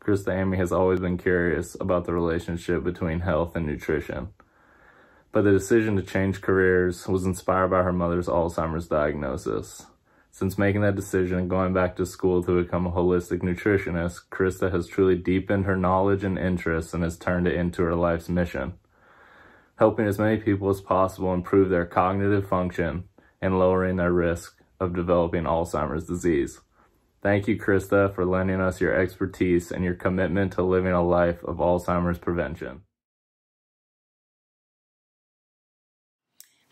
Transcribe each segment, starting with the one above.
Krista Amey has always been curious about the relationship between health and nutrition. But the decision to change careers was inspired by her mother's Alzheimer's diagnosis. Since making that decision and going back to school to become a holistic nutritionist, Krista has truly deepened her knowledge and interests and has turned it into her life's mission, helping as many people as possible improve their cognitive function and lowering their risk of developing Alzheimer's disease. Thank you, Krista, for lending us your expertise and your commitment to living a life of Alzheimer's prevention.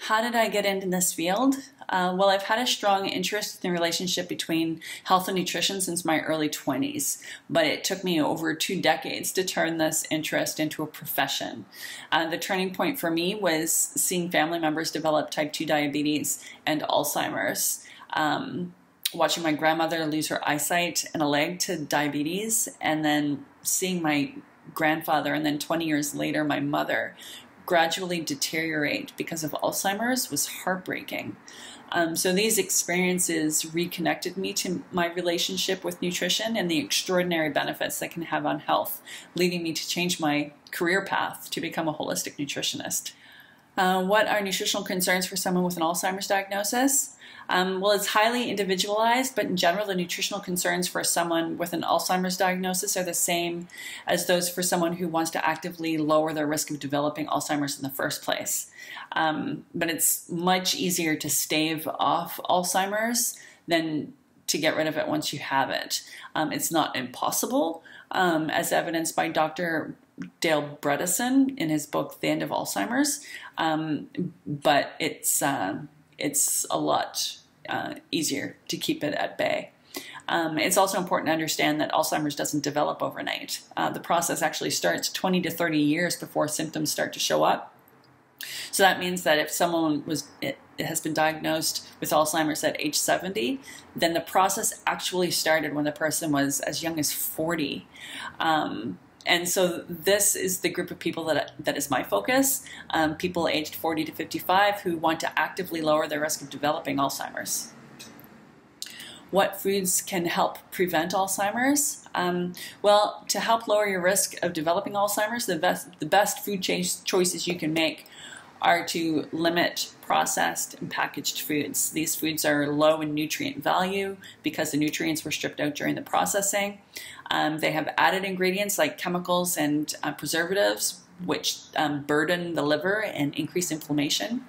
How did I get into this field? Well, I've had a strong interest in the relationship between health and nutrition since my early 20s, but it took me over 2 decades to turn this interest into a profession. The turning point for me was seeing family members develop type 2 diabetes and Alzheimer's. Watching my grandmother lose her eyesight and a leg to diabetes, and then seeing my grandfather, and then 20 years later, my mother, gradually deteriorate because of Alzheimer's was heartbreaking. So these experiences reconnected me to my relationship with nutrition and the extraordinary benefits that can have on health, leading me to change my career path to become a holistic nutritionist. What are nutritional concerns for someone with an Alzheimer's diagnosis? Well, it's highly individualized, but in general, the nutritional concerns for someone with an Alzheimer's diagnosis are the same as those for someone who wants to actively lower their risk of developing Alzheimer's in the first place. But it's much easier to stave off Alzheimer's than to get rid of it once you have it. It's not impossible, as evidenced by Dr. Dale Bredesen in his book, The End of Alzheimer's, but it's a lot easier to keep it at bay. It's also important to understand that Alzheimer's doesn't develop overnight. The process actually starts 20 to 30 years before symptoms start to show up. So that means that if someone has been diagnosed with Alzheimer's at age 70, then the process actually started when the person was as young as 40. And so this is the group of people that is my focus, people aged 40 to 55 who want to actively lower their risk of developing Alzheimer's. What foods can help prevent Alzheimer's? Well, to help lower your risk of developing Alzheimer's, the best food choices you can make are to limit processed and packaged foods. These foods are low in nutrient value because the nutrients were stripped out during the processing. They have added ingredients like chemicals and preservatives, which burden the liver and increase inflammation.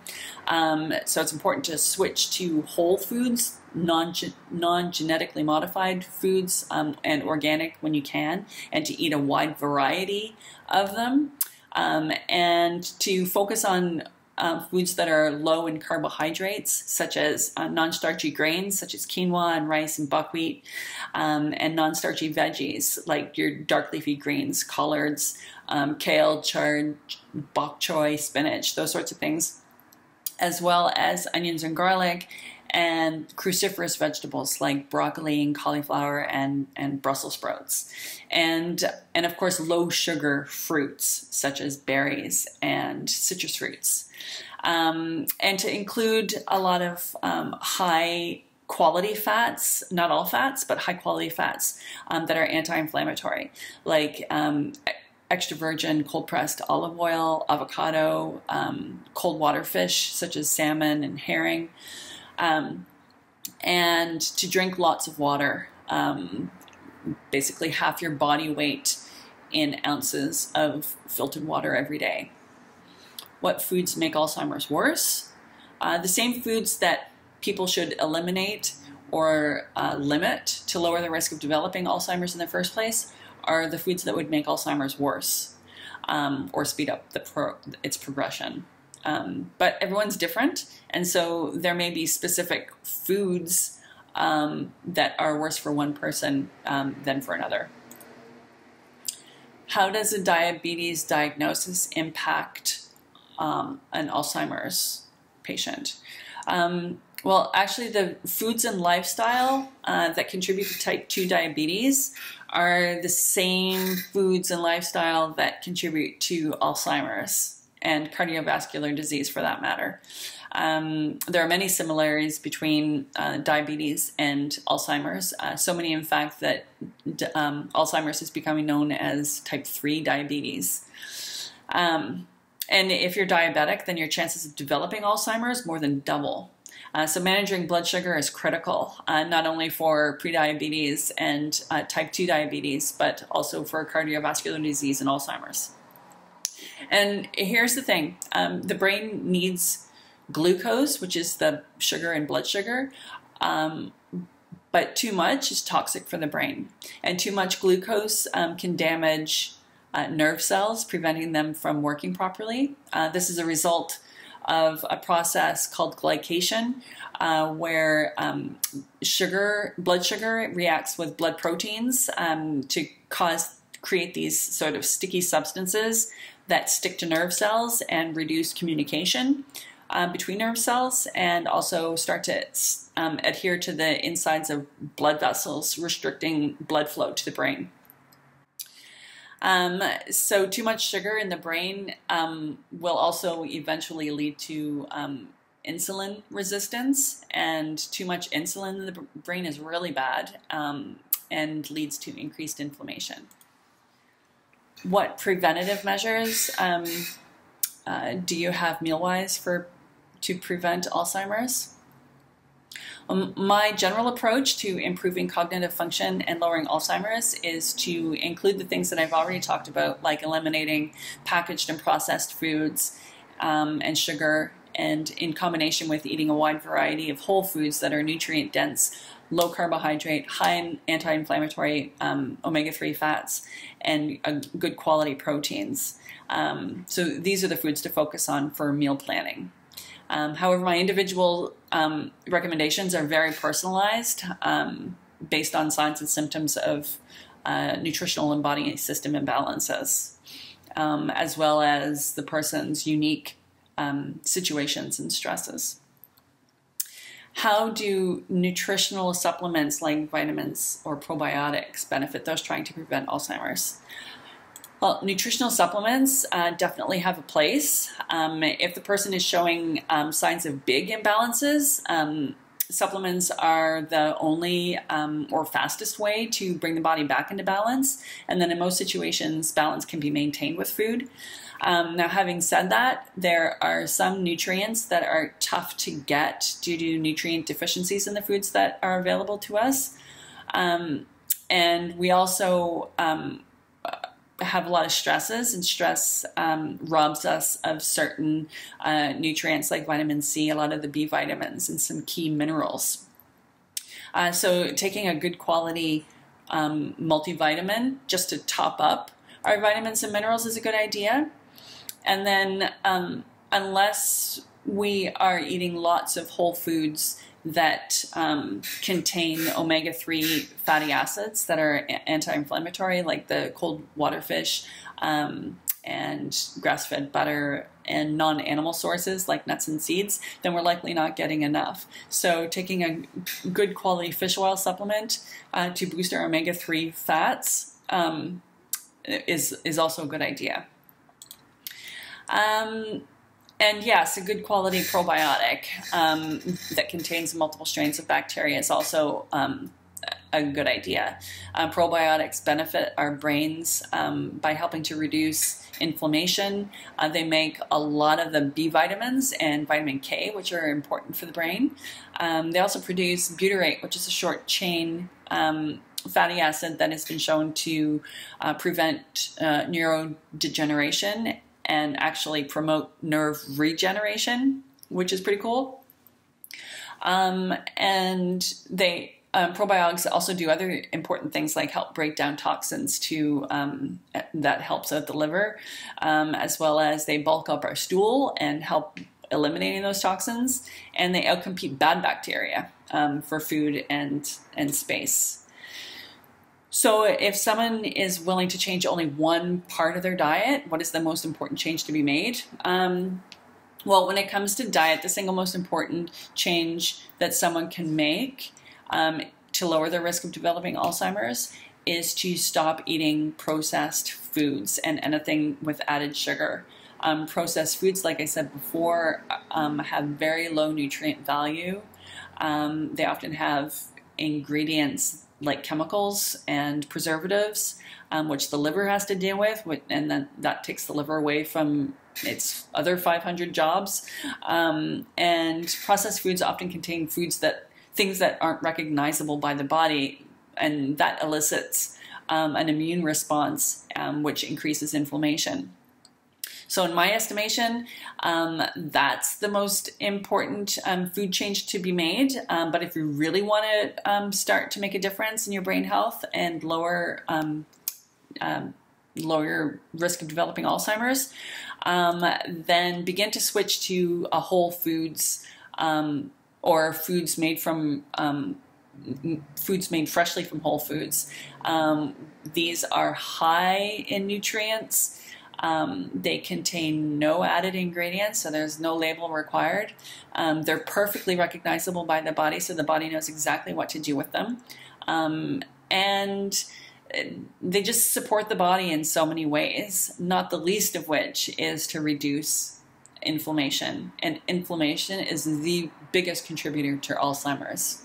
So it's important to switch to whole foods, non-genetically modified foods, and organic when you can, and to eat a wide variety of them. And to focus on foods that are low in carbohydrates, such as non-starchy grains, such as quinoa and rice and buckwheat, and non-starchy veggies, like your dark leafy greens, collards, kale, chard, bok choy, spinach, those sorts of things, as well as onions and garlic, and cruciferous vegetables like broccoli and cauliflower and Brussels sprouts. And of course, low sugar fruits such as berries and citrus fruits. And to include a lot of high quality fats, not all fats, but high quality fats that are anti-inflammatory, like extra virgin cold pressed olive oil, avocado, cold water fish such as salmon and herring. And to drink lots of water, basically half your body weight in ounces of filtered water every day. What foods make Alzheimer's worse? The same foods that people should eliminate or limit to lower the risk of developing Alzheimer's in the first place are the foods that would make Alzheimer's worse or speed up its progression. But everyone's different, and so there may be specific foods that are worse for one person than for another. How does a diabetes diagnosis impact an Alzheimer's patient? Well, actually, the foods and lifestyle that contribute to type 2 diabetes are the same foods and lifestyle that contribute to Alzheimer's. and cardiovascular disease for that matter. There are many similarities between diabetes and Alzheimer's. So many, in fact, that Alzheimer's is becoming known as type 3 diabetes. And if you're diabetic, then your chances of developing Alzheimer's more than double. So managing blood sugar is critical, not only for prediabetes and type 2 diabetes, but also for cardiovascular disease and Alzheimer's. And here's the thing, the brain needs glucose, which is the sugar in blood sugar, but too much is toxic for the brain. And too much glucose can damage nerve cells, preventing them from working properly. This is a result of a process called glycation, where blood sugar reacts with blood proteins to create these sort of sticky substances that stick to nerve cells and reduce communication between nerve cells, and also start to adhere to the insides of blood vessels, restricting blood flow to the brain. So too much sugar in the brain will also eventually lead to insulin resistance, and too much insulin in the brain is really bad and leads to increased inflammation. What preventative measures do you have meal-wise to prevent Alzheimer's? My general approach to improving cognitive function and lowering Alzheimer's is to include the things that I've already talked about, like eliminating packaged and processed foods and sugar, and in combination with eating a wide variety of whole foods that are nutrient dense, low carbohydrate, high in anti-inflammatory omega-3 fats, and good quality proteins. So these are the foods to focus on for meal planning. However, my individual recommendations are very personalized based on signs and symptoms of nutritional and body system imbalances, as well as the person's unique situations and stresses. How do nutritional supplements like vitamins or probiotics benefit those trying to prevent Alzheimer's? Well, nutritional supplements definitely have a place. If the person is showing signs of big imbalances, supplements are the only or fastest way to bring the body back into balance. And then in most situations, balance can be maintained with food. Now, having said that, there are some nutrients that are tough to get due to nutrient deficiencies in the foods that are available to us. And we also have a lot of stresses, and stress robs us of certain nutrients like vitamin C, a lot of the B vitamins, and some key minerals. So taking a good quality multivitamin just to top up our vitamins and minerals is a good idea. And then unless we are eating lots of whole foods that contain omega-3 fatty acids that are anti-inflammatory, like the cold water fish and grass-fed butter, and non-animal sources like nuts and seeds, then we're likely not getting enough. So taking a good quality fish oil supplement to boost our omega-3 fats is also a good idea. And yes, a good quality probiotic that contains multiple strains of bacteria is also a good idea. Probiotics benefit our brains by helping to reduce inflammation. They make a lot of the B vitamins and vitamin K, which are important for the brain. They also produce butyrate, which is a short chain fatty acid that has been shown to prevent neurodegeneration and actually promote nerve regeneration, which is pretty cool. And probiotics also do other important things like help break down toxins that helps out the liver, as well as they bulk up our stool and help eliminating those toxins, and they outcompete bad bacteria for food and space. So if someone is willing to change only one part of their diet, what is the most important change to be made? Well, when it comes to diet, the single most important change that someone can make to lower their risk of developing Alzheimer's is to stop eating processed foods and anything with added sugar. Processed foods, like I said before, have very low nutrient value. They often have ingredients like chemicals and preservatives, which the liver has to deal with, and then that takes the liver away from its other 500 jobs. And processed foods often contain things that aren't recognizable by the body, and that elicits an immune response, which increases inflammation. So in my estimation, that's the most important food change to be made. But if you really want to start to make a difference in your brain health and lower your risk of developing Alzheimer's, then begin to switch to a whole foods or foods made freshly from whole foods. These are high in nutrients. They contain no added ingredients, so there's no label required. They're perfectly recognizable by the body, so the body knows exactly what to do with them. And they just support the body in so many ways, not the least of which is to reduce inflammation. And inflammation is the biggest contributor to Alzheimer's.